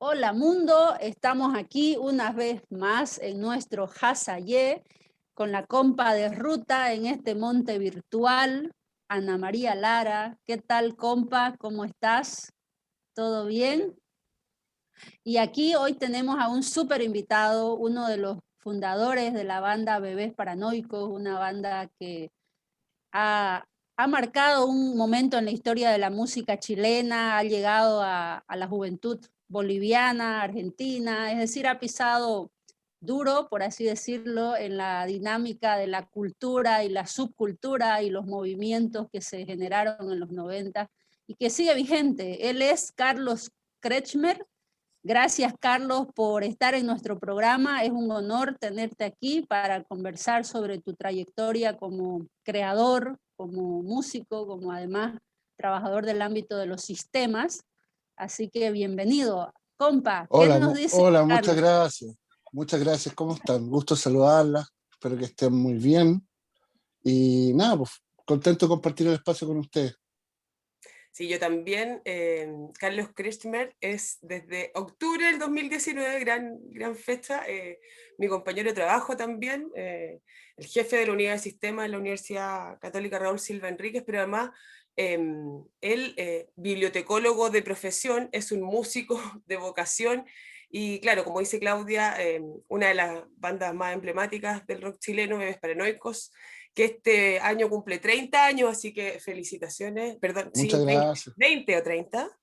Hola mundo, estamos aquí una vez más en nuestro Hasayé con la compa de ruta en este monte virtual, Ana María Lara. ¿Qué tal, compa? ¿Cómo estás? ¿Todo bien? Y aquí hoy tenemos a un súper invitado, uno de los fundadores de la banda Bebés Paranoicos, una banda que ha marcado un momento en la historia de la música chilena, ha llegado a la juventud boliviana, argentina, es decir, ha pisado duro, por así decirlo, en la dinámica de la cultura y la subcultura y los movimientos que se generaron en los 90 y que sigue vigente. Él es Carlos Kretschmer. Gracias, Carlos, por estar en nuestro programa. Es un honor tenerte aquí para conversar sobre tu trayectoria como creador, como músico, como además trabajador del ámbito de los sistemas. Así que bienvenido. Compa, ¿qué Hola, nos dice hola, muchas Carlos? gracias. Muchas gracias, ¿cómo están? Gusto saludarlas, espero que estén muy bien. Y nada, pues contento de compartir el espacio con ustedes. Sí, yo también. Carlos Kretschmer es desde octubre del 2019, gran fecha. Mi compañero de trabajo también, el jefe de la unidad de sistemas de la Universidad Católica Raúl Silva Enríquez, pero además él, bibliotecólogo de profesión, es un músico de vocación. Y claro, como dice Claudia, una de las bandas más emblemáticas del rock chileno, Bebés Paranoicos, que este año cumple 30 años, así que felicitaciones, perdón, sí, Muchas 20, gracias. 20 o 30.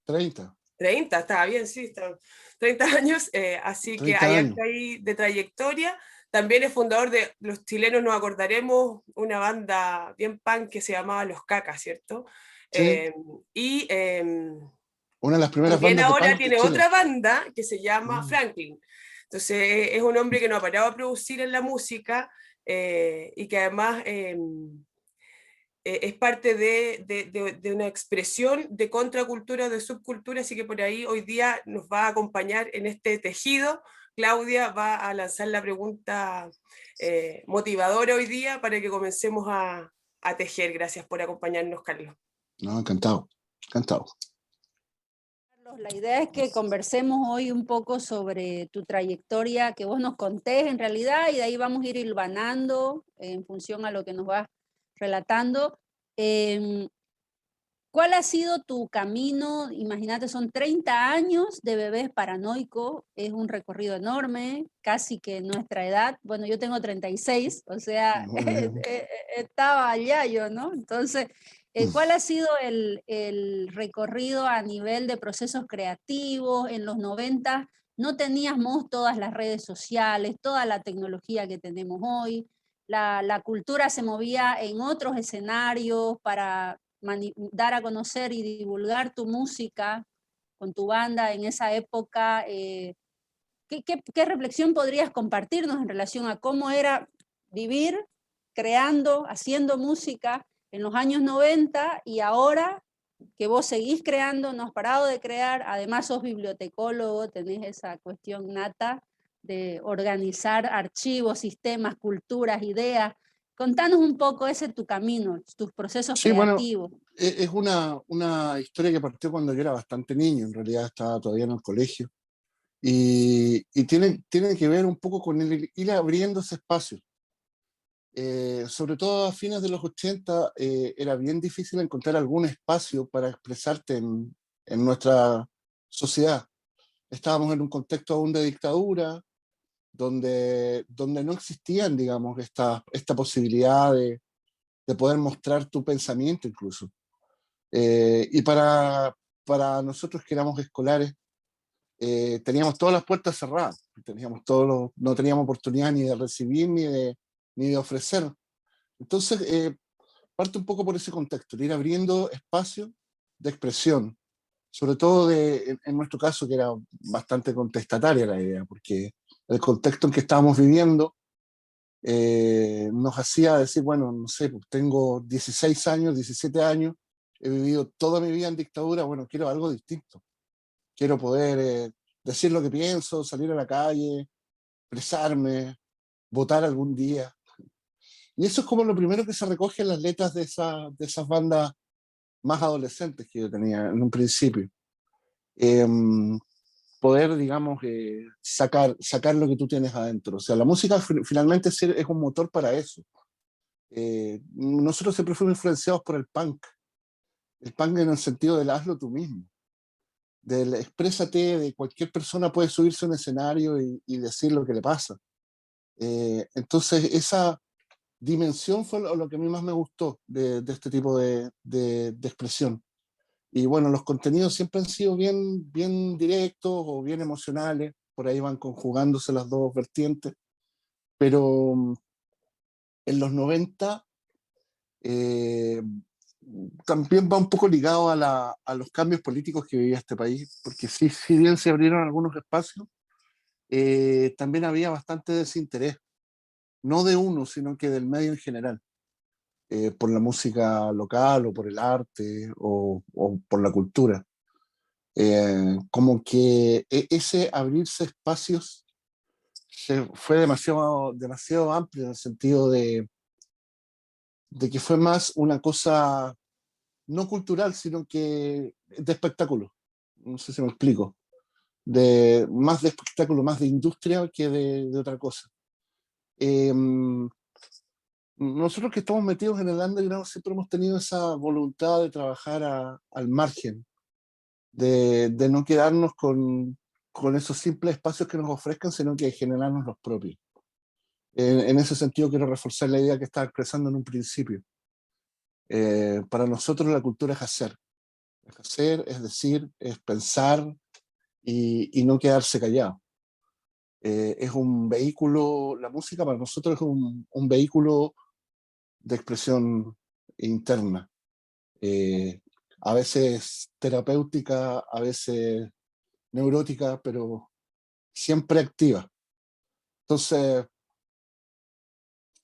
30, 30, estaba bien, sí, está, 30 años, así que 30 hay años. harta ahí de trayectoria. También es fundador de, los chilenos nos acordaremos, una banda bien punk que se llamaba Los Cacas, ¿cierto? Sí, Eh, y una de las primeras también bandas de ahora punk de tiene Chile. otra banda que se llama Mm. Franklin. Entonces es un hombre que no ha parado a producir en la música y que además es parte de una expresión de contracultura o de subcultura, así que por ahí hoy día nos va a acompañar en este tejido. Claudia va a lanzar la pregunta motivadora hoy día para que comencemos a tejer. Gracias por acompañarnos, Carlos. No, encantado, encantado. Carlos, la idea es que conversemos hoy un poco sobre tu trayectoria, que vos nos contés en realidad, y de ahí vamos a ir hilvanando en función a lo que nos vas relatando. Eh, ¿Cuál ha sido tu camino? Imagínate, son 30 años de Bebés Paranoicos, es un recorrido enorme, casi que nuestra edad. Bueno, yo tengo 36, o sea, Muy bien. estaba allá yo, ¿no? Entonces, ¿cuál ha sido el recorrido a nivel de procesos creativos? En los 90 no teníamos todas las redes sociales, toda la tecnología que tenemos hoy. La cultura se movía en otros escenarios para dar a conocer y divulgar tu música con tu banda en esa época. ¿Qué reflexión podrías compartirnos en relación a cómo era vivir creando, haciendo música en los años 90 y ahora que vos seguís creando, no has parado de crear, además sos bibliotecólogo, tenés esa cuestión nata de organizar archivos, sistemas, culturas, ideas? Contanos un poco ese tu camino, tus procesos Sí, bueno, creativos. es una historia que partió cuando yo era bastante niño, en realidad estaba todavía en el colegio. Y tiene que ver un poco con el ir abriendo ese espacio. Sobre todo a fines de los 80 era bien difícil encontrar algún espacio para expresarte en nuestra sociedad. Estábamos en un contexto aún de dictadura, donde no existían, digamos, esta posibilidad de poder mostrar tu pensamiento incluso. Y para nosotros que éramos escolares, teníamos todas las puertas cerradas, no teníamos oportunidad ni de recibir ni de ofrecer. Entonces, parte un poco por ese contexto, de ir abriendo espacio de expresión, sobre todo en nuestro caso, que era bastante contestataria la idea, porque el contexto en que estábamos viviendo nos hacía decir, bueno, no sé, pues tengo 16 años, 17 años, he vivido toda mi vida en dictadura, bueno, quiero algo distinto, quiero poder decir lo que pienso, salir a la calle, expresarme, votar algún día. Y eso es como lo primero que se recoge en las letras de esas bandas más adolescentes que yo tenía en un principio. Eh, poder, digamos, sacar lo que tú tienes adentro. O sea, la música finalmente es un motor para eso. Nosotros siempre fuimos influenciados por el punk en el sentido del hazlo tú mismo, del exprésate, de cualquier persona puede subirse a un escenario y decir lo que le pasa. Entonces, esa dimensión fue lo que a mí más me gustó de este tipo de expresión. Y bueno, los contenidos siempre han sido bien directos o bien emocionales, por ahí van conjugándose las dos vertientes, pero en los 90 eh, también va un poco ligado a los cambios políticos que vivía este país, porque si bien se abrieron algunos espacios, también había bastante desinterés, no de uno, sino que del medio en general, por la música local o por el arte o por la cultura. Como que ese abrirse espacios fue demasiado amplio en el sentido de que fue más una cosa no cultural, sino que de espectáculo. No sé si me explico. Más de espectáculo, más de industria que de otra cosa. Eh, Nosotros que estamos metidos en el underground siempre hemos tenido esa voluntad de trabajar al margen, de no quedarnos con esos simples espacios que nos ofrezcan, sino que generarnos los propios. En ese sentido quiero reforzar la idea que estaba expresando en un principio. Para nosotros la cultura es hacer, es decir, es pensar y no quedarse callado. Es un vehículo, la música para nosotros es un vehículo de expresión interna, eh, a veces terapéutica, a veces neurótica, pero siempre activa. Entonces,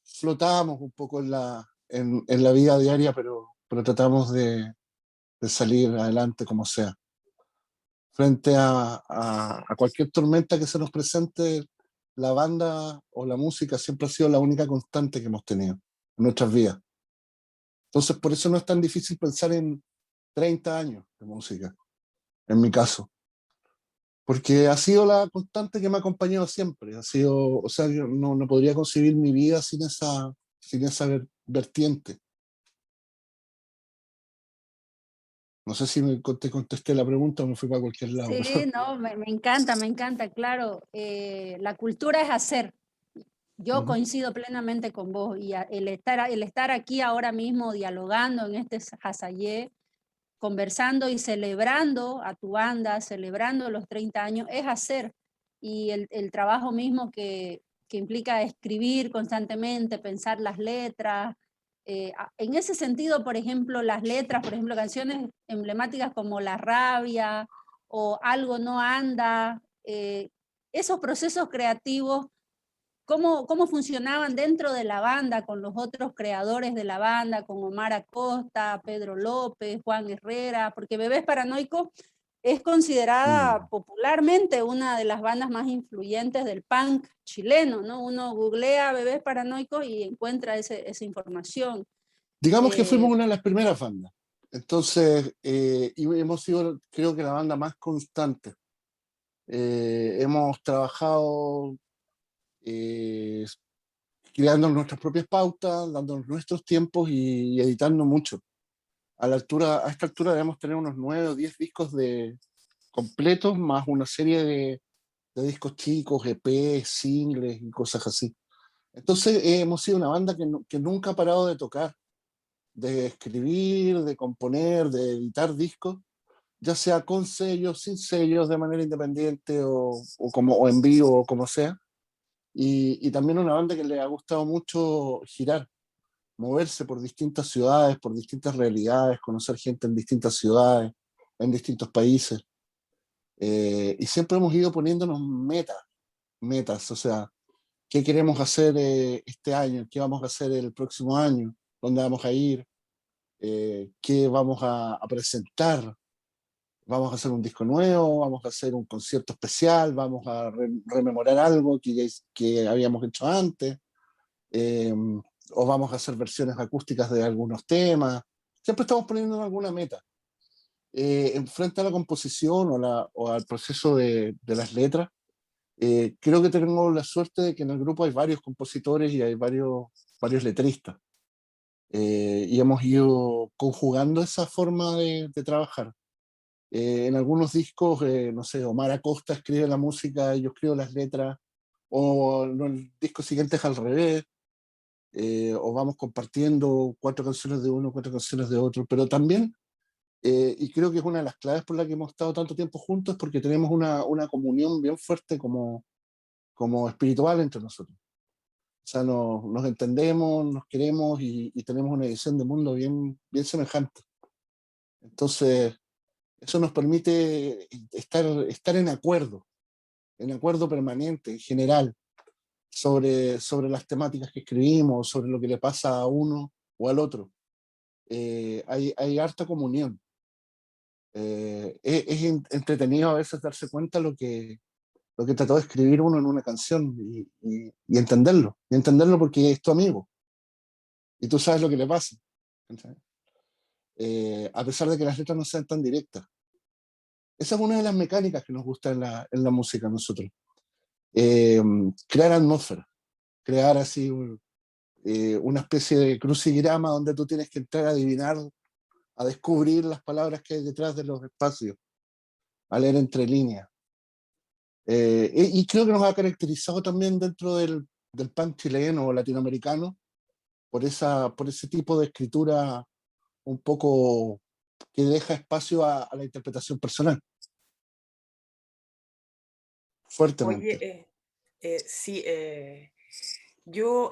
flotamos un poco en la vida diaria, pero tratamos de salir adelante como sea. Frente a cualquier tormenta que se nos presente, la banda o la música siempre ha sido la única constante que hemos tenido en nuestras vidas. Entonces, por eso no es tan difícil pensar en 30 años de música, en mi caso. Porque ha sido la constante que me ha acompañado siempre. Ha sido, o sea, yo no podría concebir mi vida sin esa vertiente. No sé si te contesté la pregunta o me fui para cualquier lado. Sí, no, me encanta, claro. La cultura es hacer. Yo Ujú. coincido plenamente con vos y el estar aquí ahora mismo dialogando en este Hasayé, conversando y celebrando a tu banda, celebrando los 30 años, es hacer. Y el trabajo mismo que implica escribir constantemente, pensar las letras. En ese sentido, por ejemplo, las letras, por ejemplo, canciones emblemáticas como La Rabia o Algo no anda, esos procesos creativos, cómo funcionaban dentro de la banda con los otros creadores de la banda, con Omar Acosta, Pedro López, Juan Herrera, porque Bebés Paranoicos es considerada Mm. popularmente una de las bandas más influyentes del punk chileno, ¿no? Uno googlea Bebés Paranoicos y encuentra esa información. Digamos que Eh, fuimos una de las primeras bandas. Entonces, y hemos sido, creo que la banda más constante. Hemos trabajado eh, creando nuestras propias pautas, dándonos nuestros tiempos y editando mucho. A esta altura debemos tener unos 9 o 10 discos completos, más una serie de discos chicos, EP, singles y cosas así. Entonces hemos sido una banda que nunca ha parado de tocar, de escribir, de componer, de editar discos, ya sea con sellos, sin sellos, de manera independiente o en vivo o como sea. Y también una banda que le ha gustado mucho girar, moverse por distintas ciudades, por distintas realidades, conocer gente en distintas ciudades, en distintos países. Y siempre hemos ido poniéndonos metas, o sea, ¿qué queremos hacer este año? ¿Qué vamos a hacer el próximo año? ¿Dónde vamos a ir? ¿Qué vamos a presentar? ¿Vamos a hacer un disco nuevo? ¿Vamos a hacer un concierto especial? ¿Vamos a rememorar algo que habíamos hecho antes? Eh, ¿O vamos a hacer versiones acústicas de algunos temas? Siempre estamos poniendo alguna meta. frente a la composición o al proceso de las letras, creo que tenemos la suerte de que en el grupo hay varios compositores y hay varios letristas. Y hemos ido conjugando esa forma de trabajar. En algunos discos, no sé, Omar Acosta escribe la música y yo escribo las letras, o en el disco siguiente es al revés, o vamos compartiendo 4 canciones de uno, 4 canciones de otro, pero también, y creo que es una de las claves por la que hemos estado tanto tiempo juntos, porque tenemos una comunión bien fuerte como espiritual entre nosotros. O sea, nos entendemos, nos queremos y tenemos una visión de mundo bien semejante. Entonces, eso nos permite estar en acuerdo permanente, en general, sobre las temáticas que escribimos, sobre lo que le pasa a uno o al otro. Hay harta comunión. Es entretenido a veces darse cuenta lo que trató de escribir uno en una canción y entenderlo porque es tu amigo y tú sabes lo que le pasa. A pesar de que las letras no sean tan directas. Esa es una de las mecánicas que nos gusta en la música a nosotros. Crear atmósfera, crear así una especie de crucigrama donde tú tienes que entrar a adivinar, a descubrir las palabras que hay detrás de los espacios, a leer entre líneas. Y creo que nos ha caracterizado también dentro del punk chileno o latinoamericano por ese tipo de escritura un poco que deja espacio a la interpretación personal, Oye, fuertemente. sí, yo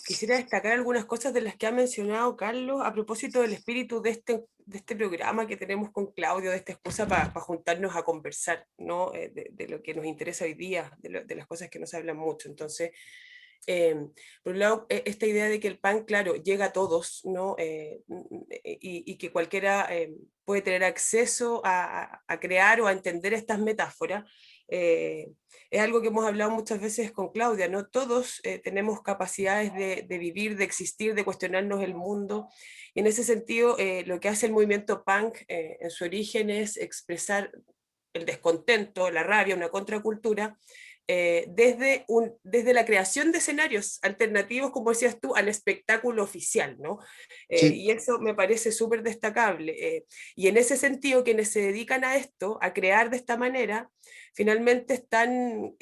quisiera destacar algunas cosas de las que ha mencionado Carlos a propósito del espíritu de este programa que tenemos con Claudio, de esta excusa para juntarnos a conversar, ¿no? De lo que nos interesa hoy día, de las cosas que no se hablan mucho. Entonces, por un lado, esta idea de que el pan, claro, llega a todos, ¿no? Y que cualquiera puede tener acceso a crear o a entender estas metáforas. Es algo que hemos hablado muchas veces con Claudia, ¿no? Todos tenemos capacidades de vivir, de existir, de cuestionarnos el mundo. Y en ese sentido, lo que hace el movimiento punk en su origen es expresar el descontento, la rabia, una contracultura, desde la creación de escenarios alternativos, como decías tú, al espectáculo oficial, ¿no? Sí, Y eso me parece súper destacable. Y en ese sentido, quienes se dedican a esto, a crear de esta manera, finalmente están...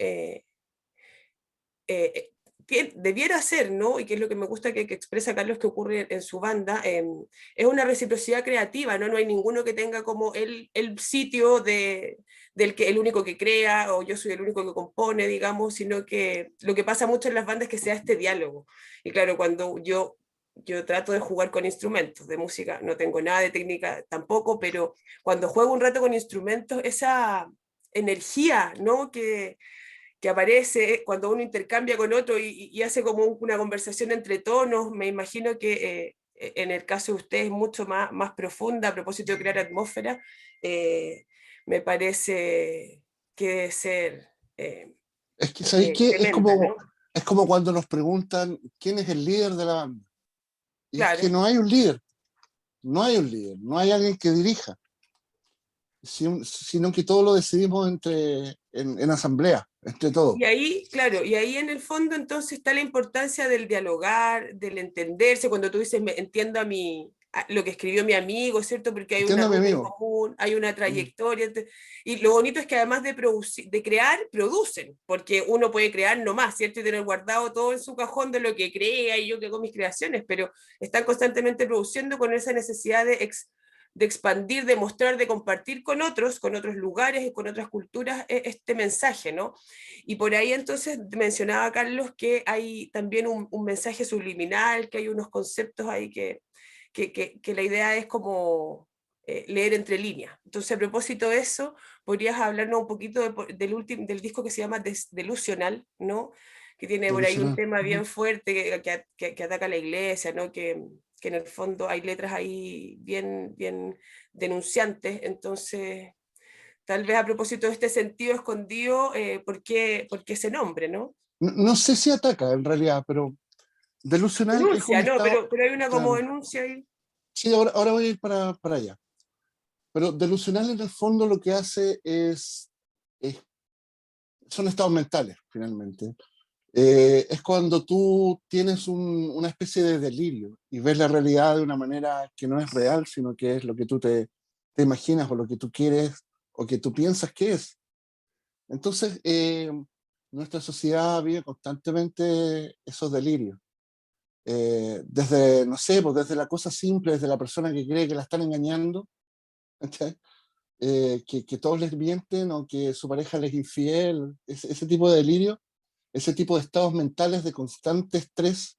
debiera ser, ¿no? Y que es lo que me gusta que expresa Carlos que ocurre en su banda, es una reciprocidad creativa, ¿no? No hay ninguno que tenga como el sitio del que el único que crea o yo soy el único que compone, digamos, sino que lo que pasa mucho en las bandas es que sea este diálogo. Y claro, cuando yo trato de jugar con instrumentos de música, no tengo nada de técnica tampoco, pero cuando juego un rato con instrumentos, esa energía, ¿no? Que aparece cuando uno intercambia con otro y hace como una conversación entre tonos. Me imagino que en el caso de ustedes es mucho más profunda a propósito de crear atmósfera. Me parece que debe ser es que, ¿sabéis qué? tremenda, ¿no? Es como cuando nos preguntan quién es el líder de la banda. Y es que Claro. no hay un líder, no hay alguien que dirija, sino que todo lo decidimos en asamblea, entre todos. Y ahí, claro, y ahí en el fondo entonces está la importancia del dialogar, del entenderse, cuando tú dices, entiendo lo que escribió mi amigo, ¿cierto? Porque hay una Entiéndame, ruta en amigo. común, hay una Mm. trayectoria, y lo bonito es que además de producir, de crear, producen, porque uno puede crear nomás, ¿cierto? Y tener guardado todo en su cajón de lo que crea, y yo que hago mis creaciones, pero están constantemente produciendo con esa necesidad de expandir, de mostrar, de compartir con otros lugares y con otras culturas este mensaje, ¿no? Y por ahí entonces mencionaba Carlos que hay también un mensaje subliminal, que hay unos conceptos ahí que la idea es como leer entre líneas. Entonces, a propósito de eso, podrías hablarnos un poquito del disco que se llama Delusional, ¿no? Que tiene por ahí un Delusional. tema Ujú. bien fuerte que ataca a la iglesia, ¿no? Que en el fondo hay letras ahí bien denunciantes. Entonces, tal vez a propósito de este sentido escondido, por qué ese nombre, ¿no? No sé si ataca en realidad, pero delusional es un Denuncia, no, estado, pero hay una como claro. denuncia ahí. Sí, ahora voy a ir para allá. Pero delusional en el fondo lo que hace son estados mentales, finalmente. Es cuando tú tienes una especie de delirio y ves la realidad de una manera que no es real, sino que es lo que tú te imaginas o lo que tú quieres o que tú piensas que es. Entonces, nuestra sociedad vive constantemente esos delirios. Desde, no sé, pues desde la cosa simple, desde la persona que cree que la están engañando, ¿cachai? Que todos les mienten o que su pareja les es infiel, ese tipo de delirio, ese tipo de estados mentales de constante estrés,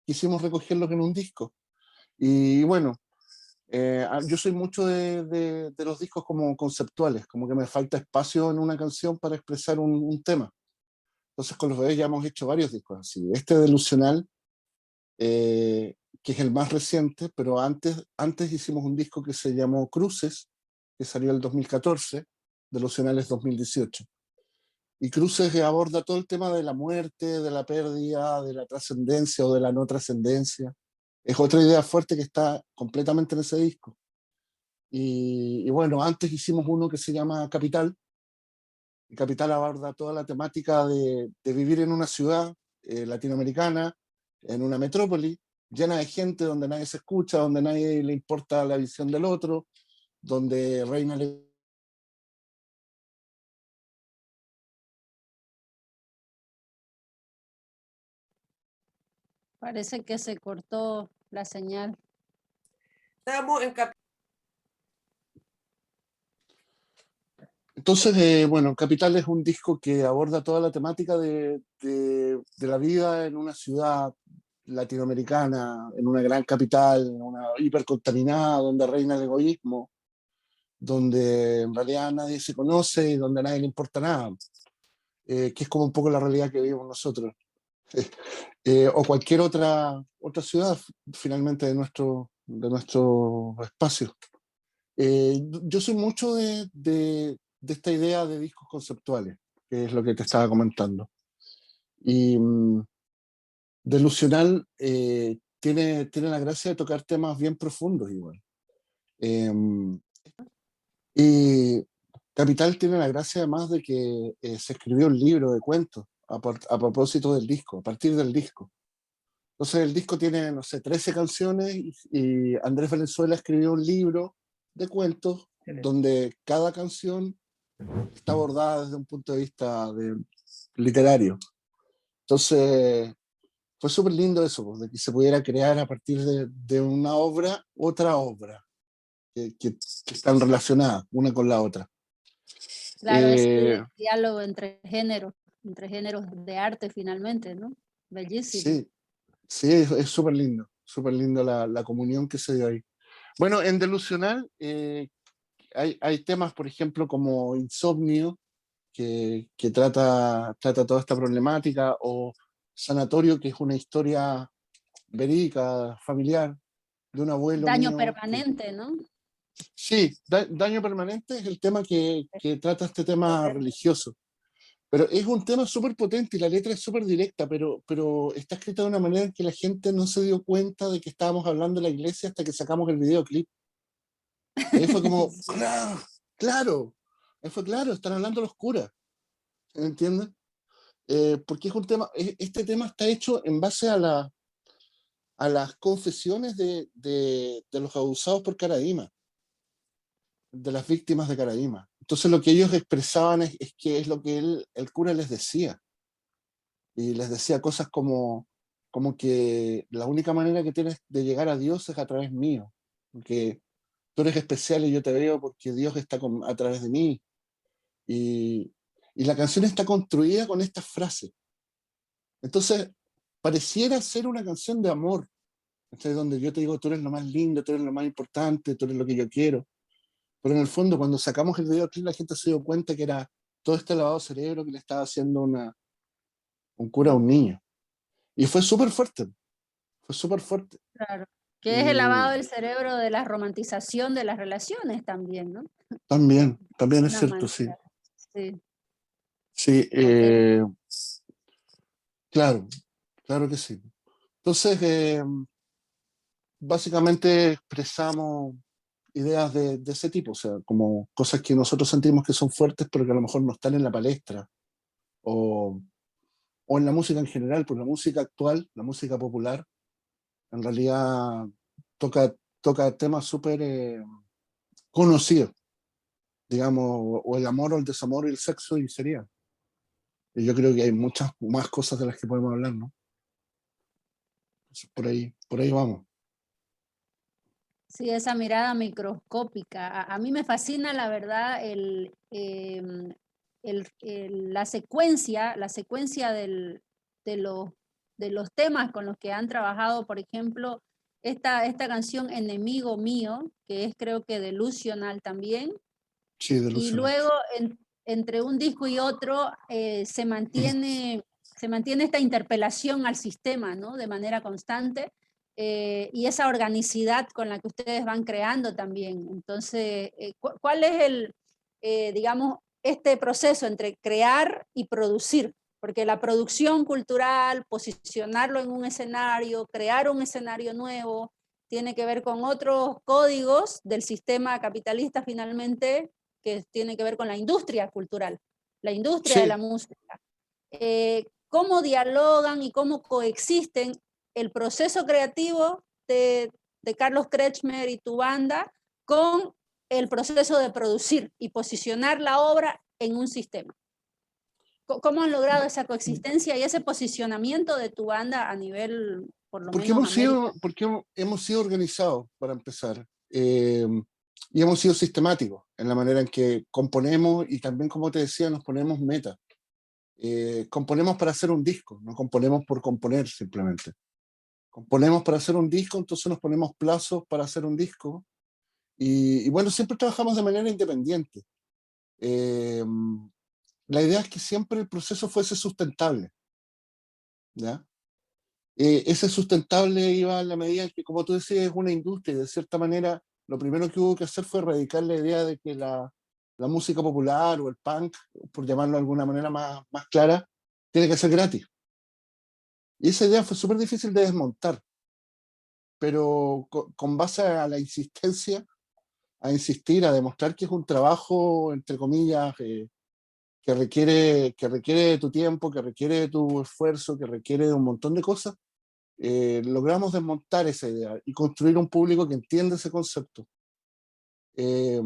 quisimos recogerlos en un disco. Y bueno, yo soy mucho de los discos como conceptuales, como que me falta espacio en una canción para expresar un tema. Entonces con los bebés ya hemos hecho varios discos así. Este Delusional, que es el más reciente, pero antes hicimos un disco que se llamó Cruces, que salió el 2014, Delusional es 2018. Y Cruces aborda todo el tema de la muerte, de la pérdida, de la trascendencia o de la no trascendencia. Es otra idea fuerte que está completamente en ese disco. Y bueno, antes hicimos uno que se llama Capital. Y Capital aborda toda la temática de vivir en una ciudad latinoamericana, en una metrópoli, llena de gente, donde nadie se escucha, donde nadie le importa la visión del otro, donde reina el... Parece que se cortó la señal. Estábamos en Entonces, bueno, Capital es un disco que aborda toda la temática de la vida en una ciudad latinoamericana, en una gran capital, en una hipercontaminada, donde reina el egoísmo, donde en realidad nadie se conoce y donde a nadie le importa nada, que es como un poco la realidad que vivimos nosotros, o cualquier otra ciudad finalmente de nuestro espacio. Yo soy mucho de esta idea de discos conceptuales, que es lo que te estaba comentando. Y Delusional tiene la gracia de tocar temas bien profundos igual. Eh, y Capital tiene la gracia además de que se escribió un libro de cuentos a propósito del disco, a partir del disco. Entonces el disco tiene, no sé, 13 canciones y Andrés Valenzuela escribió un libro de cuentos donde cada canción está abordada desde un punto de vista literario. Entonces fue súper lindo eso, pues, de que se pudiera crear a partir de una obra, otra obra, que están relacionadas una con la otra. Claro, ese diálogo entre géneros de arte finalmente, ¿no? Bellísimo. Sí, sí, es súper lindo la comunión que se dio ahí. Bueno, en Delusional hay temas, por ejemplo, como Insomnio, que trata toda esta problemática, o Sanatorio, que es una historia verídica, familiar, de un abuelo Daño mío. permanente, ¿no? Sí, Daño Permanente es el tema que trata este tema religioso. Pero es un tema súper potente y la letra es súper directa, pero está escrita de una manera en que la gente no se dio cuenta de que estábamos hablando de la iglesia hasta que sacamos el videoclip. Y ahí fue como, claro, claro, ahí fue claro, están hablando los curas, ¿entiendes? Porque es un tema, este tema está hecho en base a las confesiones de los abusados por Caradima, de las víctimas de Caradima. Entonces lo que ellos expresaban es que es lo que el cura les decía. Y les decía cosas como que la única manera que tienes de llegar a Dios es a través mío. Porque tú eres especial y yo te veo porque Dios está a través de mí. Y, y la canción está construida con estas frases. Entonces, pareciera ser una canción de amor, ¿cachai? Donde yo te digo, tú eres lo más lindo, tú eres lo más importante, tú eres lo que yo quiero. Pero en el fondo, cuando sacamos el videoclip, la gente se dio cuenta que era todo este lavado de cerebro que le estaba haciendo un cura a un niño. Y fue súper fuerte. Claro. Que es el lavado Y del cerebro de la romantización de las relaciones también, ¿no? también es Una cierto, sí. manera. Sí, Sí, ok. claro, claro que sí. Entonces, básicamente expresamos ideas de ese tipo, o sea, como cosas que nosotros sentimos que son fuertes, pero que a lo mejor no están en la palestra, o, o en la música en general, porque la música actual, la música popular, en realidad toca temas súper conocidos, digamos, o el amor o el desamor y el sexo, y sería. Y yo creo que hay muchas más cosas de las que podemos hablar, ¿no? Entonces, por ahí vamos. Sí, esa mirada microscópica. A mí me fascina, la verdad, la secuencia de, los, de los temas con los que han trabajado, por ejemplo, esta canción Enemigo Mío, que es creo que delusional también, Sí, y delusional. luego entre un disco y otro se mantiene esta interpelación al sistema, ¿no? De manera constante, y esa organicidad con la que ustedes van creando también. Entonces, ¿cuál es digamos, este proceso entre crear y producir? Porque la producción cultural, posicionarlo en un escenario, crear un escenario nuevo, tiene que ver con otros códigos del sistema capitalista finalmente, que tiene que ver con la industria cultural, la industria de Sí, la música. ¿Cómo dialogan y cómo coexisten el proceso creativo de Carlos Kretschmer y tu banda con el proceso de producir y posicionar la obra en un sistema? ¿Cómo han logrado esa coexistencia y ese posicionamiento de tu banda a nivel, por lo menos, América? porque hemos sido organizados, para empezar, y hemos sido sistemáticos en la manera en que componemos y también, como te decía, nos ponemos metas. Componemos para hacer un disco, no componemos por componer simplemente. Componemos para hacer un disco, entonces nos ponemos plazos para hacer un disco y bueno, siempre trabajamos de manera independiente. Eh, la idea es que siempre el proceso fuese sustentable, ¿ya? Ese sustentable iba en la medida en que, como tú decías, es una industria y de cierta manera lo primero que hubo que hacer fue erradicar la idea de que la música popular o el punk, por llamarlo de alguna manera más clara, tiene que ser gratis. Y esa idea fue súper difícil de desmontar, pero con base a la insistencia, a insistir, a demostrar que es un trabajo, entre comillas, que requiere de tu tiempo, que requiere de tu esfuerzo, que requiere de un montón de cosas, logramos desmontar esa idea y construir un público que entiende ese concepto. Eh,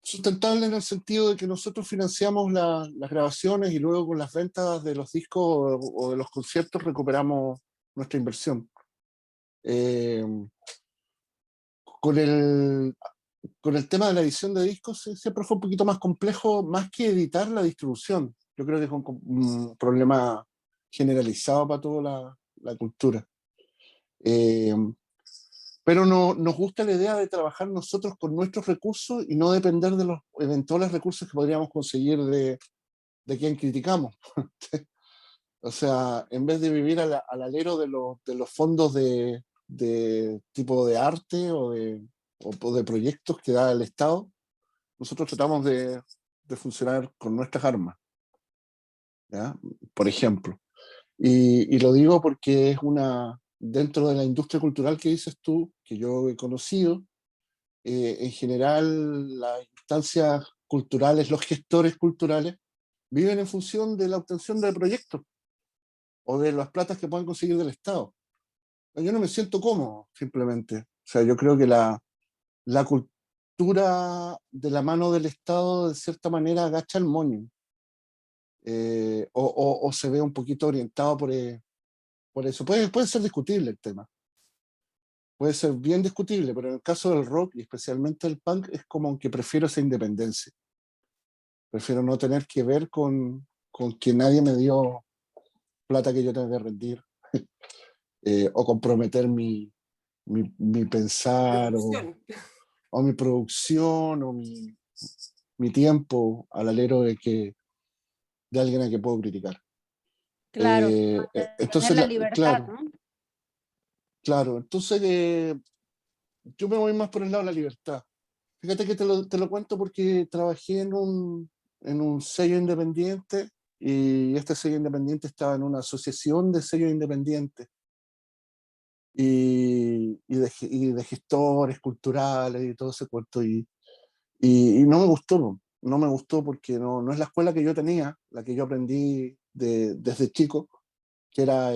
Sustentable en el sentido de que nosotros financiamos las grabaciones y luego con las ventas de los discos o de los conciertos recuperamos nuestra inversión. Eh, con el, con el tema de la edición de discos siempre fue un poquito más complejo, más que editar la distribución. Yo creo que es un problema generalizado para toda la cultura. Eh, pero no, nos gusta la idea de trabajar nosotros con nuestros recursos y no depender de los eventuales recursos que podríamos conseguir de quien criticamos. O sea, en vez de vivir al alero de los fondos de tipo de arte o de proyectos que da el Estado, nosotros tratamos de funcionar con nuestras armas, ¿ya? Por ejemplo. Y lo digo porque es dentro de la industria cultural que dices tú, que yo he conocido, en general las instancias culturales, los gestores culturales, viven en función de la obtención de proyectos o de las platas que puedan conseguir del Estado. Yo no me siento cómodo, simplemente. O sea, yo creo que la cultura de la mano del Estado, de cierta manera, agacha el moño. O se ve un poquito orientado por eso. Puede ser discutible el tema. Puede ser bien discutible, pero en el caso del rock y especialmente el punk es como que prefiero esa independencia. Prefiero no tener que ver con que nadie me dio plata que yo tenga que rendir, o comprometer mi pensar Producción. o mi producción o mi tiempo al alero de alguien a que puedo criticar. Claro, tener Entonces, la libertad, claro, ¿no? claro. Entonces, yo me voy más por el lado de la libertad. Fíjate que te lo cuento porque trabajé en un sello independiente y este sello independiente estaba en una asociación de sellos independientes. y de gestores culturales y todo ese cuento. Y no me gustó, no me gustó porque no es la escuela que yo tenía, la que yo aprendí desde chico, que era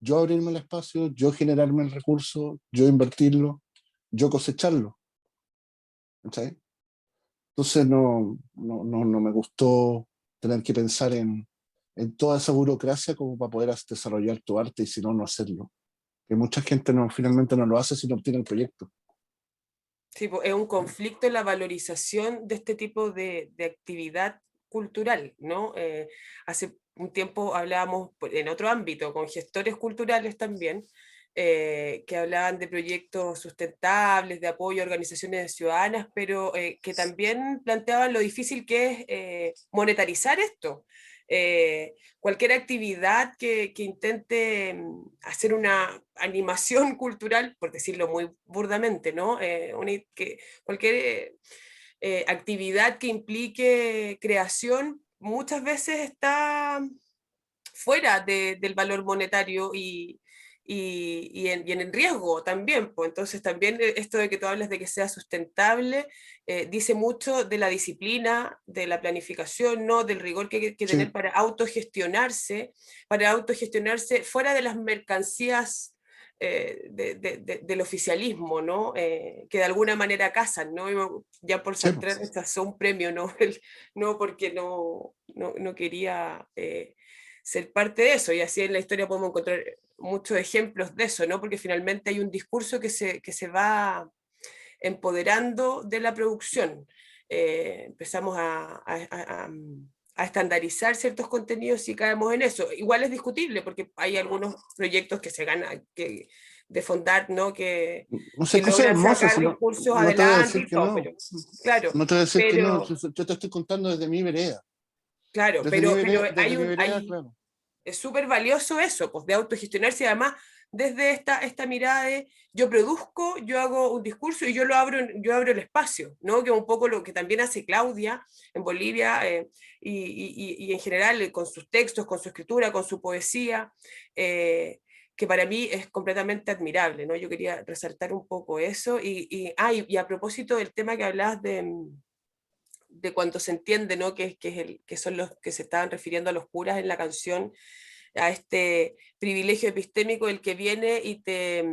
yo abrirme el espacio, yo generarme el recurso, yo invertirlo, yo cosecharlo. ¿Cachai? Entonces no me gustó tener que pensar en toda esa burocracia como para poder desarrollar tu arte y si no, no hacerlo. Que mucha gente finalmente no lo hace si no obtiene el proyecto. Sí, pues, es un conflicto en la valorización de este tipo de actividad cultural, ¿no? Hace un tiempo hablábamos en otro ámbito, con gestores culturales también, que hablaban de proyectos sustentables, de apoyo a organizaciones ciudadanas, pero que también planteaban lo difícil que es monetarizar esto. Cualquier actividad que intente hacer una animación cultural, por decirlo muy burdamente, ¿no? Cualquier actividad que implique creación muchas veces está fuera del valor monetario y en el riesgo también. Pues. Entonces también esto de que tú hablas de que sea sustentable dice mucho de la disciplina, de la planificación, ¿no? Del rigor que hay que Sí, tener para autogestionarse fuera de las mercancías del oficialismo, ¿no? Que de alguna manera casan, ¿no? Ya por sí, Sartre rechazó un premio Nobel, no porque no quería ser parte de eso, y así en la historia podemos encontrar muchos ejemplos de eso, ¿no? Porque finalmente hay un discurso que se va empoderando de la producción. Empezamos a estandarizar ciertos contenidos y caemos en eso. Igual es discutible porque hay algunos proyectos que se ganan, de fondar, ¿no? no sé, Que cosas logran hermosas, sacar discursos no te voy a adelante decir y que todo, no, pero claro, no te voy a decir que no, pero yo te estoy contando desde mi vereda, claro, pero desde mi vereda, hay claro. es súper valioso eso, pues de autogestionarse, y además desde esta mirada de yo produzco, yo hago un discurso y yo abro el espacio, ¿no? Que es un poco lo que también hace Claudia en Bolivia y en general con sus textos, con su escritura, con su poesía, que para mí es completamente admirable, ¿no? Yo quería resaltar un poco eso y a propósito del tema que hablabas de cuando se entiende, ¿no? Que son los que se estaban refiriendo a los curas en la canción, a este privilegio epistémico, el que viene y te,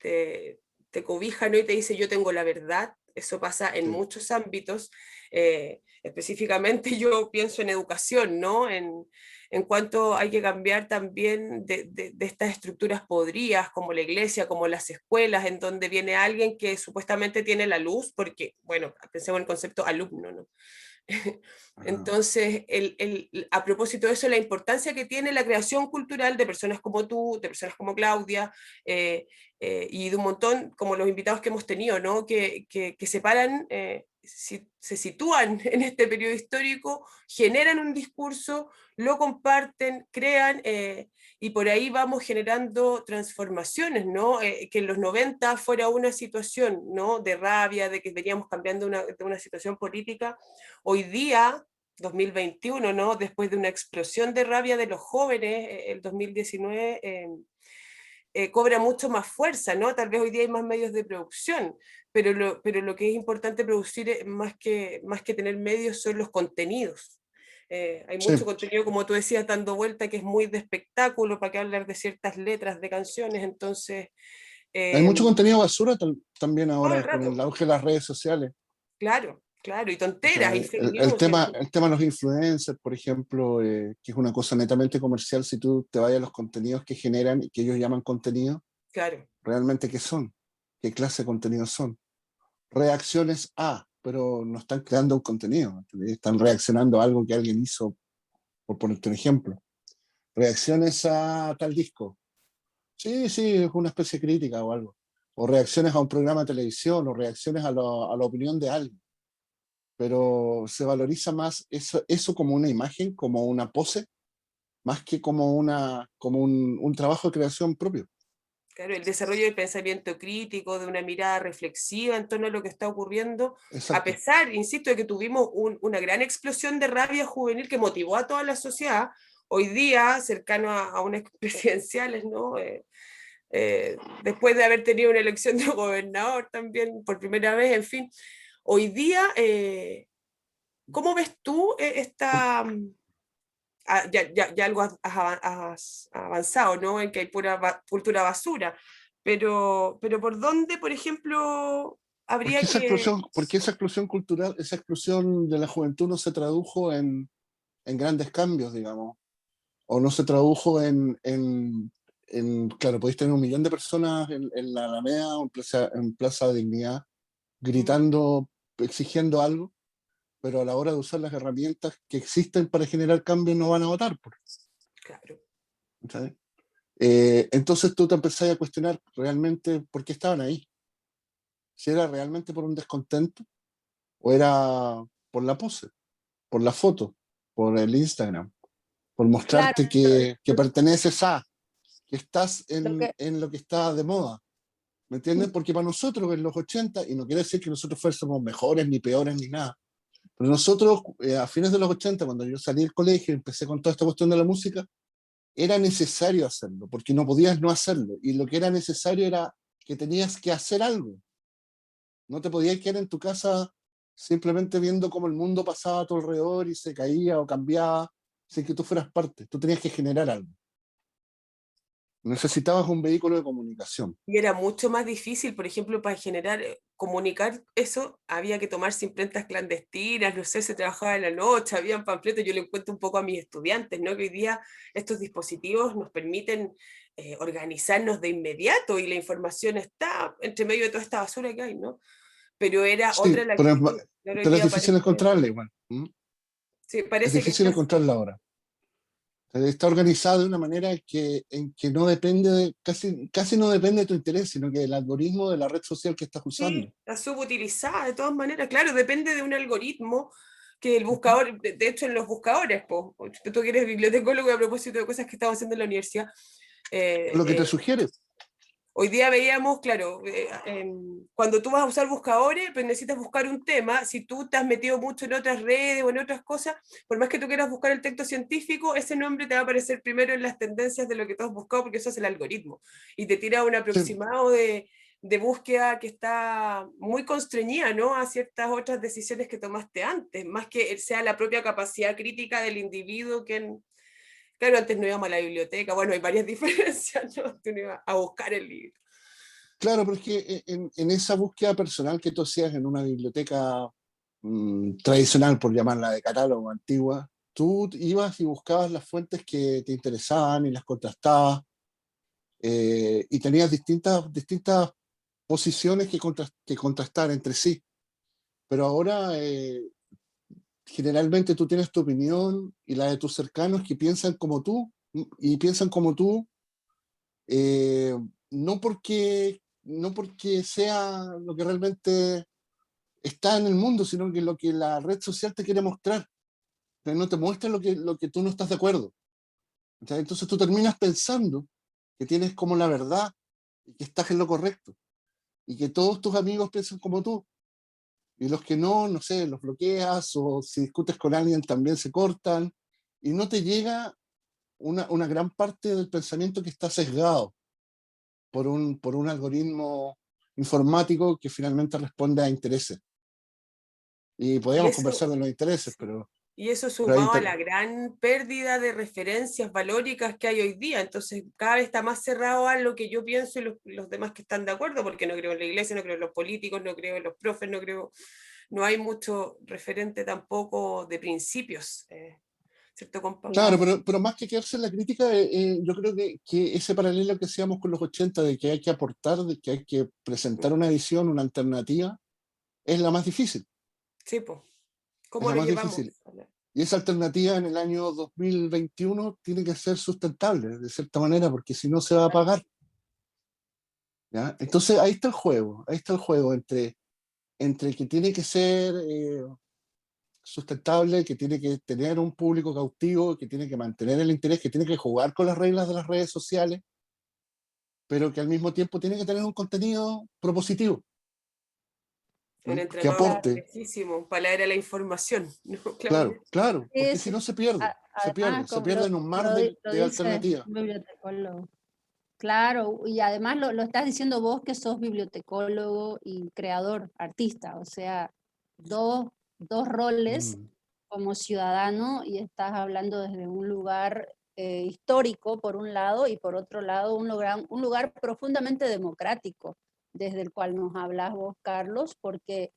te cobija, ¿no? Y te dice yo tengo la verdad. Eso pasa en Sí, muchos ámbitos. Específicamente yo pienso en educación, ¿no? En cuanto hay que cambiar también de estas estructuras podridas, como la iglesia, como las escuelas, en donde viene alguien que supuestamente tiene la luz, porque, bueno, pensemos en el concepto alumno, ¿no? ah, Entonces, a propósito de eso, la importancia que tiene la creación cultural de personas como tú, de personas como Claudia, y de un montón como los invitados que hemos tenido, ¿no? Que se paran, se sitúan en este periodo histórico, generan un discurso, lo comparten, crean, y por ahí vamos generando transformaciones, ¿no? Que en los 90 fuera una situación, ¿no? De rabia, de que veníamos cambiando de una situación política. Hoy día, 2021, ¿no? Después de una explosión de rabia de los jóvenes, el 2019 cobra mucho más fuerza, ¿no? Tal vez hoy día hay más medios de producción, pero lo que es importante producir más que tener medios son los contenidos. Hay mucho sí. contenido, como tú decías, dando vuelta, que es muy de espectáculo, para que hablar de ciertas letras de canciones, entonces, Hay eh, mucho contenido basura también todo el ahora con el rato, auge de las redes sociales. claro, claro, y O tonteras, sea, y fake news, el tema de los influencers, por ejemplo, que es una cosa netamente comercial, si tú te vayas a los contenidos que generan y que ellos llaman contenido, claro. realmente qué son, qué clase de contenidos son. Reacciones a, pero no están creando un contenido, ¿entendés? Están reaccionando a algo que alguien hizo, por ponerte un ejemplo. Reacciones a tal disco. Sí, sí, es una especie de crítica o algo. O reacciones a un programa de televisión, o reacciones a la opinión de alguien. Pero se valoriza más eso como una imagen, como una pose, más que como un trabajo de creación propio. Claro, el desarrollo del pensamiento crítico, de una mirada reflexiva en torno a lo que está ocurriendo, a Exacto. pesar, insisto, de que tuvimos una gran explosión de rabia juvenil que motivó a toda la sociedad, hoy día, cercano a unas presidenciales, ¿no? después de haber tenido una elección de gobernador también por primera vez, en fin. Hoy día, ¿cómo ves tú esta... ya algo has avanzado, ¿no? En que hay pura cultura basura, pero ¿por dónde, por ejemplo, habría que... ¿Por qué esa exclusión cultural, esa exclusión de la juventud no se tradujo en grandes cambios, digamos? O no se tradujo claro, podéis tener 1 millón de personas en la Alameda o en Plaza de Dignidad gritando, exigiendo algo, pero a la hora de usar las herramientas que existen para generar cambios no van a votar. Claro. ¿Sabes? Entonces tú te empezás a cuestionar realmente por qué estaban ahí. Si era realmente por un descontento o era por la pose, por la foto, por el Instagram, por Claro, mostrarte que perteneces que estás lo que, en lo que está de moda. ¿Me entiendes? Porque para nosotros en los 80, y no quiere decir que nosotros fuésemos mejores ni peores ni nada, pero nosotros a fines de los 80, cuando yo salí del colegio y empecé con toda esta cuestión de la música, era necesario hacerlo, porque no podías no hacerlo. Y lo que era necesario era que tenías que hacer algo. No te podías quedar en tu casa simplemente viendo cómo el mundo pasaba a tu alrededor y se caía o cambiaba sin que tú fueras parte. Tú tenías que generar algo. Necesitabas un vehículo de comunicación. Y era mucho más difícil, por ejemplo, para generar, comunicar eso, había que tomarse imprentas clandestinas, no sé, se trabajaba en la noche, habían panfletos, yo le cuento un poco a mis estudiantes, ¿no? Que hoy día estos dispositivos nos permiten organizarnos de inmediato y la información está entre medio de toda esta basura que hay, ¿no? Pero era Sí, otra la pero actitud. Claro, hoy es día difícil parece, encontrarla igual. sí, Es parece que difícil está, encontrarla ahora. Está organizado de una manera en que no depende casi no depende de tu interés, sino que del algoritmo de la red social que estás sí, usando. la subutilizada de todas maneras, claro, depende de un algoritmo que el buscador, de hecho en los buscadores, po, tú que eres bibliotecólogo a propósito de cosas que estamos haciendo en la universidad, Lo que te eh, sugiere. hoy día veíamos, claro, cuando tú vas a usar buscadores, pues necesitas buscar un tema, si tú te has metido mucho en otras redes o en otras cosas, por más que tú quieras buscar el texto científico, ese nombre te va a aparecer primero en las tendencias de lo que tú has buscado, porque eso es el algoritmo, y te tira un Sí, aproximado de búsqueda que está muy constreñida, ¿no? A ciertas otras decisiones que tomaste antes, más que sea la propia capacidad crítica del individuo que... Claro, antes no íbamos a la biblioteca, bueno, hay varias diferencias, ¿no? Tú no ibas a buscar el libro. claro, pero es que en esa búsqueda personal que tú hacías en una biblioteca tradicional, por llamarla de catálogo antigua, tú ibas y buscabas las fuentes que te interesaban y las contrastabas, y tenías distintas posiciones que contrastar entre sí. Pero ahora generalmente tú tienes tu opinión y la de tus cercanos que piensan como tú, y piensan como tú, eh, no porque sea lo que realmente está en el mundo, sino que lo que la red social te quiere mostrar, pero no te muestra lo que tú no estás de acuerdo. O sea, entonces tú terminas pensando que tienes como la verdad y que estás en lo correcto y que todos tus amigos piensan como tú. Y los que no, no sé, los bloqueas o si discutes con alguien también se cortan y no te llega una gran parte del pensamiento que está sesgado por un algoritmo informático que finalmente responde a intereses. Y Y podríamos conversar eso, de los intereses, sí. Y eso pero hay sumado a la gran pérdida de referencias valóricas que hay hoy día. Entonces, cada vez está más cerrado a lo que yo pienso y los demás que están de acuerdo, porque no creo en la iglesia, no creo en los políticos, no creo en los profes, no creo, no hay mucho referente tampoco de principios, ¿cierto, compa? claro, pero más que quedarse en la crítica, yo creo que ese paralelo que hacíamos con los 80 de que hay que aportar, de que hay que presentar una visión, una alternativa, es la más difícil. Sí, pues, Es ¿cómo la lo más llevamos? difícil. Y esa alternativa en el año 2021 tiene que ser sustentable, de cierta manera, porque si no se va a pagar. ¿Ya? Sí. Entonces ahí está el juego entre que tiene que ser sustentable, que tiene que tener un público cautivo, que tiene que mantener el interés, que tiene que jugar con las reglas de las redes sociales, pero que al mismo tiempo tiene que tener un contenido propositivo, Un que entrenador aporte. complejísimo para leer a la información, ¿no? Claro, Claramente. claro, porque es, si no se pierde, además, se como pierde en un mar lo de dice alternativas. un bibliotecólogo, Claro, y además lo estás diciendo vos que sos bibliotecólogo y creador, artista, o sea, dos roles Mm, como ciudadano y estás hablando desde un lugar histórico por un lado y por otro lado un lugar profundamente democrático desde el cual nos hablas vos, Carlos, porque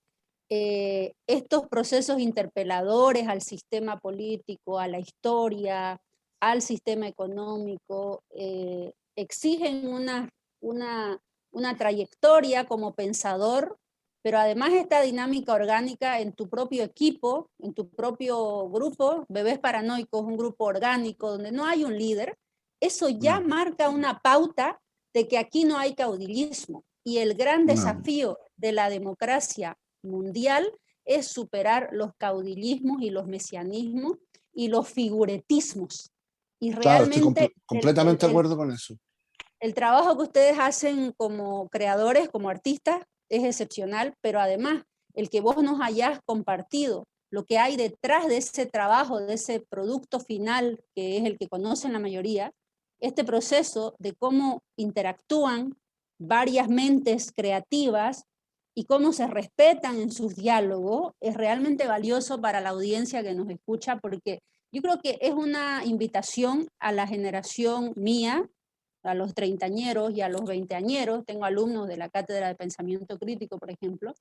estos procesos interpeladores al sistema político, a la historia, al sistema económico, exigen una trayectoria como pensador, pero además esta dinámica orgánica en tu propio equipo, en tu propio grupo, Bebés Paranoicos, un grupo orgánico donde no hay un líder, eso ya mm, marca una pauta de que aquí no hay caudillismo. Y el gran no. desafío de la democracia mundial es superar los caudillismos y los mesianismos y los figuretismos. Y Claro, estoy realmente completamente de acuerdo con eso. el trabajo que ustedes hacen como creadores, como artistas, es excepcional, pero además el que vos nos hayas compartido lo que hay detrás de ese trabajo, de ese producto final, que es el que conocen la mayoría, este proceso de cómo interactúan varias mentes creativas y cómo se respetan en sus diálogos, es realmente valioso para la audiencia que nos escucha, porque yo creo que es una invitación a la generación mía, a los treintañeros y a los veinteañeros, tengo alumnos de la Cátedra de Pensamiento Crítico, por ejemplo,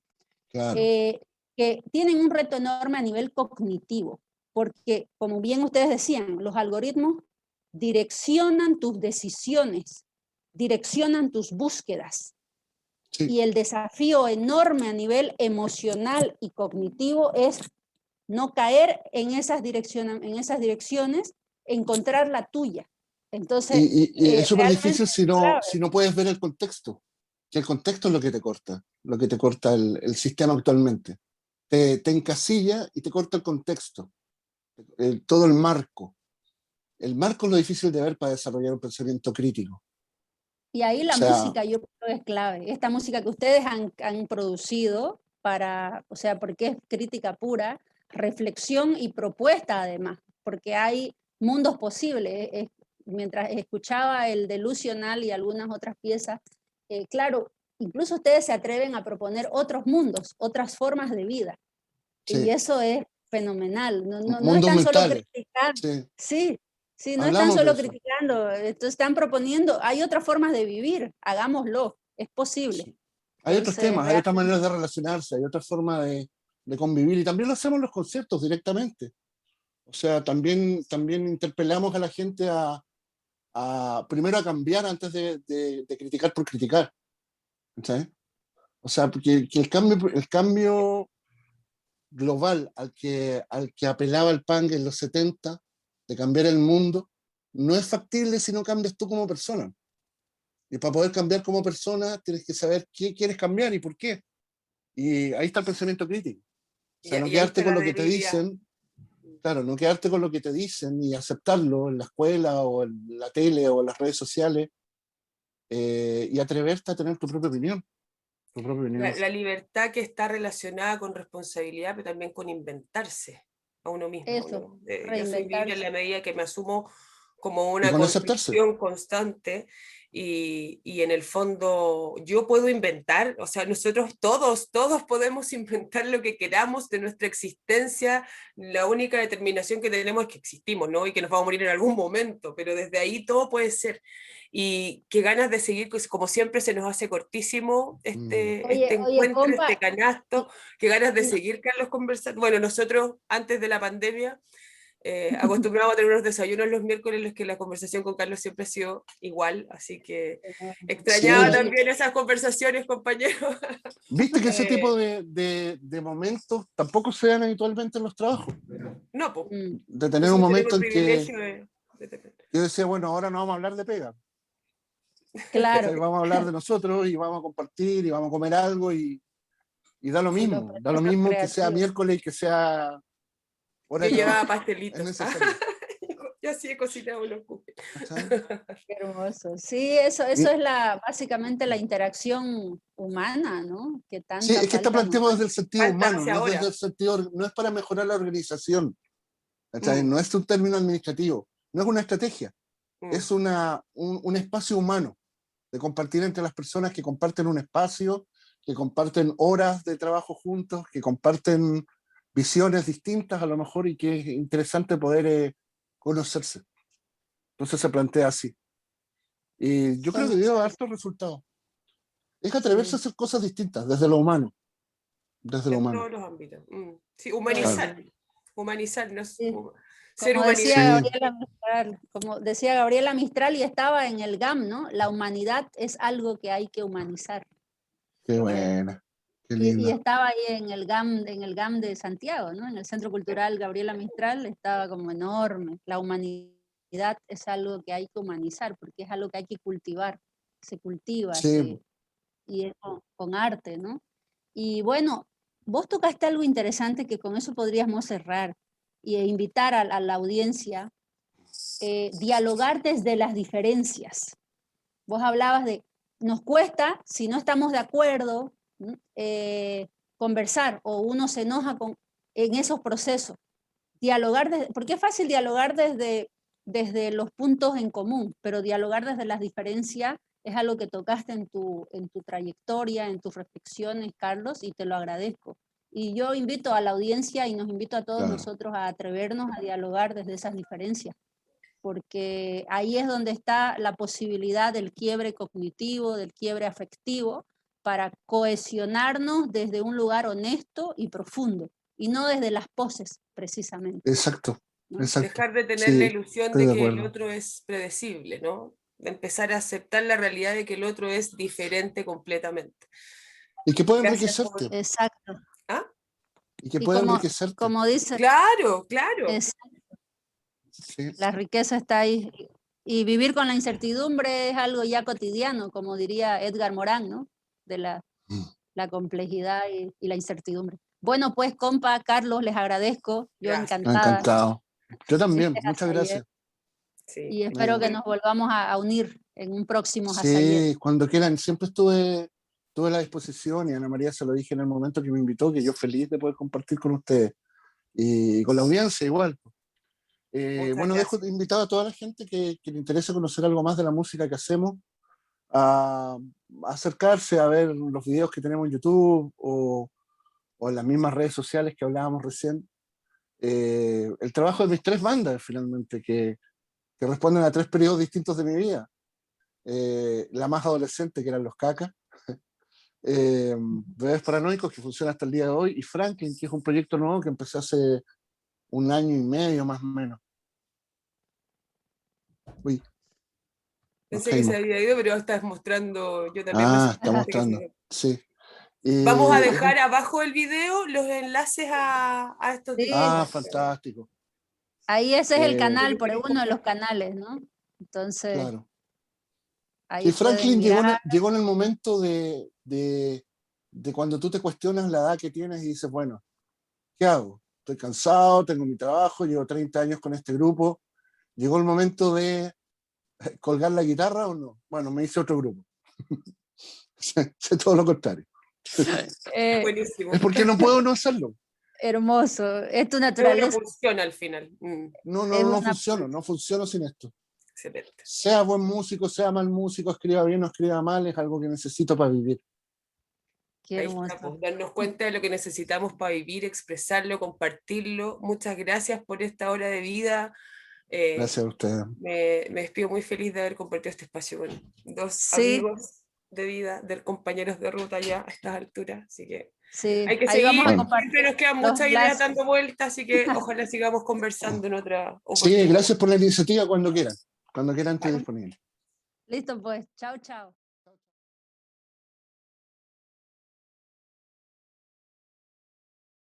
Claro. eh, que tienen un reto enorme a nivel cognitivo, porque como bien ustedes decían, los algoritmos direccionan tus decisiones, direccionan tus búsquedas, Sí. y el desafío enorme a nivel emocional y cognitivo es no caer en esas direcciones, encontrar la tuya. Entonces, Y es súper realmente difícil es clave. si no puedes ver el contexto, que el contexto es lo que te corta el sistema actualmente. Te encasilla y te corta el contexto, todo el marco. El marco es lo difícil de ver para desarrollar un pensamiento crítico. Y ahí O la sea, música yo creo es clave. Esta música que ustedes han producido para, o sea, porque es crítica pura, reflexión y propuesta además, porque hay mundos posibles. Mientras escuchaba el Delusional y algunas otras piezas, claro, incluso ustedes se atreven a proponer otros mundos, otras formas de vida. Y sí, eso es fenomenal. No mundos están solo mentales. criticando. Sí, Sí, sí, no están hablamos de solo eso. criticando, están proponiendo, hay otras formas de vivir, hagámoslo, es posible. Sí. Hay otros Entonces, temas, hay otras realmente maneras de relacionarse, hay otras formas de convivir y también lo hacemos en los conciertos directamente. O sea, también interpelamos a la gente primero a cambiar antes de criticar por criticar. ¿Sí? O sea, porque que el cambio global al que apelaba el Punk en los 70, de cambiar el mundo, no es factible si no cambias tú como persona. Y para poder cambiar como persona, tienes que saber qué quieres cambiar y por qué. Y ahí está el pensamiento crítico. O sea, no Y ahí quedarte está con la lo que te debilidad. dicen, claro, no quedarte con lo que te dicen y aceptarlo en la escuela o en la tele o en las redes sociales, y atreverte a tener tu propia opinión. Tu propia opinión. La libertad que está relacionada con responsabilidad, pero también con inventarse a uno mismo, eso, ¿no? Yo soy libre en reinventarse. la medida que me asumo como Y una con aceptarse. construcción constante y en el fondo yo puedo inventar, o sea, nosotros todos podemos inventar lo que queramos de nuestra existencia, la única determinación que tenemos es que existimos, ¿no? Y que nos vamos a morir en algún momento, pero desde ahí todo puede ser. Y qué ganas de seguir, pues como siempre se nos hace cortísimo Mm. este Oye, encuentro, este compa, canasto, y- qué ganas de y- seguir, Carlos, conversando. Bueno, nosotros antes de la pandemia acostumbramos a tener unos desayunos los miércoles en los que la conversación con Carlos siempre ha sido igual, así que extrañaba Sí, oye, también esas conversaciones, compañeros. viste que ese tipo Eh, de momentos tampoco se dan habitualmente en los trabajos. no, pues, mm, De tener un nosotros tenemos momento el en que privilegio de tener. yo decía, bueno, ahora no vamos a hablar de pega. claro, Vamos a hablar de nosotros y vamos a compartir y vamos a comer algo y y los da lo procesos mismo que sea creativos. miércoles y que sea hora Yo de llevaba trabajo. Es pastelitos. necesario. Yo así he cocinado los cupes. ¿Cachai? Qué hermoso. Sí, eso Y, es básicamente la interacción humana, ¿no? Que sí, tanta es que está falta nos planteado desde el hace. sentido Falta humano, hace no es desde ahora. el sentido, no es para mejorar la organización. ¿Cachai? Mm, No es un término administrativo, no es una estrategia, mm. es un espacio humano. de compartir entre las personas que comparten un espacio, que comparten horas de trabajo juntos, que comparten visiones distintas a lo mejor y que es interesante poder conocerse. Entonces se plantea así. Y yo creo que dio hartos resultados. Es atreverse a hacer cosas distintas desde lo humano. Desde lo En humano. todos los ámbitos. Sí, humanizar. Claro. Humanizar, no Sí. ser Como decía humanidad. Gabriela Mistral, como decía Gabriela Mistral y estaba en el GAM, ¿no? La humanidad es algo que hay que humanizar. Qué buena, qué Y linda. estaba ahí en el GAM de Santiago, ¿no? En el Centro Cultural Gabriela Mistral estaba como enorme. La humanidad es algo que hay que humanizar, porque es algo que hay que cultivar. Se cultiva, Sí, y es con arte, ¿no? Y bueno, vos tocaste algo interesante que con eso podríamos cerrar y invitar a la audiencia, dialogar desde las diferencias. Vos hablabas de, nos cuesta, si no estamos de acuerdo, conversar o uno se enoja en esos procesos. Dialogar, porque es fácil dialogar desde los puntos en común, pero dialogar desde las diferencias es algo que tocaste en tu trayectoria, en tus reflexiones, Carlos, y te lo agradezco. Y yo invito a la audiencia y nos invito a todos claro. nosotros a atrevernos a dialogar desde esas diferencias, porque ahí es donde está la posibilidad del quiebre cognitivo, del quiebre afectivo, para cohesionarnos desde un lugar honesto y profundo, y no desde las poses, precisamente, Exacto, ¿no? exacto. Dejar de tener Sí, la ilusión estoy de de que el acuerdo. otro es predecible, ¿no? De empezar a aceptar la realidad de que el otro es diferente completamente. Y que puede Gracias por... enriquecerte. Exacto. ¿Ah? Y que Y puede enriquecerte. como dice, Claro, claro. Sí. la riqueza está ahí. Y vivir con la incertidumbre es algo ya cotidiano, como diría Edgar Morán, ¿no? De la complejidad y la incertidumbre. Bueno, pues, compa, Carlos, les agradezco. Yo Gracias. encantada Encantado. Yo de también, este muchas Hasayer, gracias. Sí. y espero que Me- nos volvamos a unir en un próximo Hasayer. Sí, cuando quieran, siempre estuve a la disposición y Ana María se lo dije en el momento que me invitó, que yo feliz de poder compartir con ustedes y con la audiencia igual. Muchas Bueno, dejo gracias. invitado a toda la gente que le interese conocer algo más de la música que hacemos, a acercarse a ver los videos que tenemos en YouTube o en las mismas redes sociales que hablábamos recién. El trabajo de mis tres bandas, finalmente, que responden a tres periodos distintos de mi vida. La más adolescente, que eran los Cacas, Bebés Paranoicos, que funciona hasta el día de hoy, y Franklin, que es un proyecto nuevo que empecé hace un año y medio más o menos. Uy, nos Pensé que se caímos. había ido, pero estás mostrando, yo también me Ah, está sorprendí que se mostrando, iba. sí. Vamos a Es un... dejar abajo del video los enlaces a estos Sí, Ah, distintos. fantástico. ahí ese es el Si canal, lo por quieren uno de los compartir. canales, ¿no? Entonces, Claro. ahí Sí, pueden Franklin mirar. llegó en el momento de cuando tú te cuestionas la edad que tienes y dices, bueno, ¿qué hago? Estoy cansado, tengo mi trabajo, llevo 30 años con este grupo. Llegó el momento de colgar la guitarra o no. Bueno, me hice otro grupo. Sé todo lo contrario. Buenísimo. Es porque no puedo no hacerlo. Hermoso, es tu Es una naturaleza, función al final. es No una... funciono, no funciono sin esto. Excelente. Sea buen músico, sea mal músico, escriba bien o escriba mal, es algo que necesito para vivir. Qué Ahí está, hermoso. pues, darnos cuenta de lo que necesitamos para vivir, expresarlo, compartirlo. Muchas gracias por esta hora de vida. Gracias a ustedes. Me despido muy feliz de haber compartido este espacio con dos Sí, amigos de vida, de compañeros de ruta ya a estas alturas. Así que sí, hay que ahí vamos seguir. a Bueno, Siempre compartir nos quedan los muchas ideas enlaces. dando vueltas, así que ojalá sigamos conversando en otra sí, oportunidad. gracias por la iniciativa cuando quieran. Cuando quieran estoy disponible. Listo, pues, chao, chao.